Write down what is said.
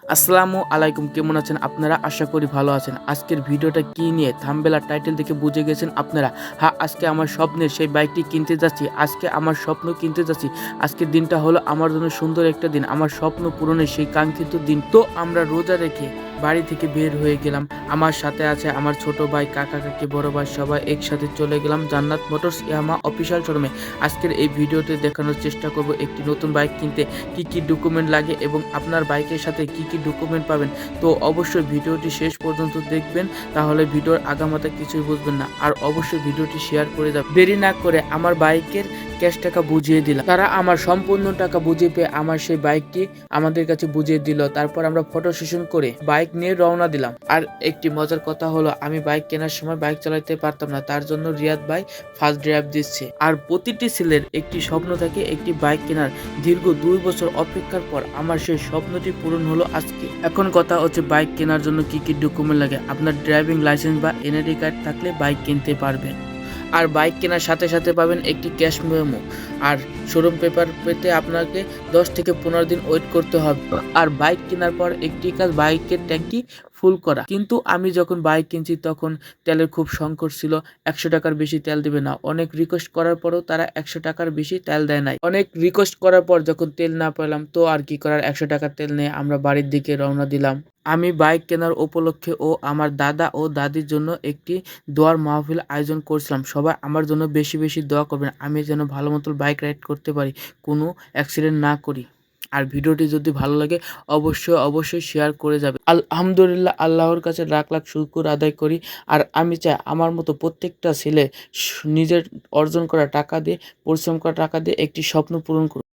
আসসালামু আলাইকুম, কেমন আছেন আপনারা? আশা করি ভালো আছেন। আজকের ভিডিওটা কি নিয়ে থাম্বনেল আর টাইটেল দেখে বুঝে গেছেন আপনারা। হ্যাঁ, আজকে আমার স্বপ্নের সেই বাইকটি কিনতে যাচ্ছি। আজকে আমার স্বপ্ন কিনতে যাচ্ছি। আজকের দিনটা হলো আমার জন্য সুন্দর একটা দিন, আমার স্বপ্ন পূরণের সেই কাঙ্ক্ষিত দিন। তো আমরা রোজা রেখে বাড়ি থেকে বের হয়ে গেলাম। আমার সাথে আছে আমার ছোট ভাই, কাকা কাকি, বড় ভাই, সবাই একসাথে চলে গেলাম জান্নাত মোটরস ইয়ামা অফিসিয়াল শোরুমে। আজকের এই ভিডিওতে দেখানোর চেষ্টা করব একটি নতুন বাইক কিনতে কি কি ডকুমেন্ট লাগে এবং আপনার বাইকের সাথে কি কি ডকুমেন্ট পাবেন। তো অবশ্যই ভিডিওটি শেষ পর্যন্ত দেখবেন, তাহলে ভিডিওর আগামাথা কিছুই বুঝবেন না। আর অবশ্যই ভিডিওটি শেয়ার করে যাবেন। দেরি না করে আমার বাইকের ক্যাশ টাকা বুঝিয়ে দিলাম। তারা আমার সম্পূর্ণ টাকা বুঝিয়ে পেয়ে আমার সেই বাইকটি আমাদের কাছে বুঝিয়ে দিল। তারপর আমরা ফটো সেশন করে বাইক নিয়ে রওনা দিলাম। আর একটি মজার কথা হলো, আমি বাইক কেনার সময় বাইক চালাতে পারতাম না, তার জন্য রিয়াদ ভাই ফার্স্ট ড্রাইভ দিচ্ছে। আর প্রতিটি ছেলের একটি স্বপ্ন থাকে একটি বাইক কেনার। দীর্ঘ 2 বছর অপেক্ষার পর আমার সেই স্বপ্নটি পূরণ হলো আজকে। এখন কথা হচ্ছে বাইক কেনার জন্য কি কি ডকুমেন্ট লাগে। আপনার ড্রাইভিং লাইসেন্স বা এনআইডি কার্ড থাকলে বাইক কিনতে পারবেন। আর বাইক কেনার সাথে সাথে পাবেন একটি ক্যাশ মেমো। আর শোরুম পেপার পেতে আপনাকে 10 থেকে 15 দিন ওয়েট করতে হবে। আর বাইক কেনার পর একটি কাজ, বাইকের ট্যাঙ্কি ফুল করা। কিন্তু আমি যখন বাইক কিনছি তখন তেলের খুব সংকট ছিল। 100 টাকার বেশি তেল দেবে না। অনেক রিকোয়েস্ট করার পরেও তারা 100 টাকার বেশি তেল দেয় নাই। অনেক রিকোয়েস্ট করার পর যখন তেল না পেলাম, তো আর কি করার, 100 টাকার তেল নিয়ে আমরা বাড়ির দিকে রওনা দিলাম। আমি বাইক কেনার উপলক্ষে ও আমার দাদা ও দাদির জন্য একটি দোয়ার মাহফিল আয়োজন করছিলাম। সবাই আমার জন্য বেশি বেশি দোয়া করবেন, আমি যেন ভালো মতো বাইক রাইড করতে পারি, কোনো অ্যাক্সিডেন্ট না করি। আর ভিডিওটি যদি ভালো লাগে অবশ্যই শেয়ার করে যাবে। আলহামদুলিল্লাহ, আল্লাহর কাছে লাখ লাখ শুকর আদায় করি। আর আমি চাই আমার মতো প্রত্যেকটা ছেলে নিজের অর্জন করা টাকা দিয়ে, পরিশ্রম করা টাকা দিয়ে একটি স্বপ্ন পূরণ করুক।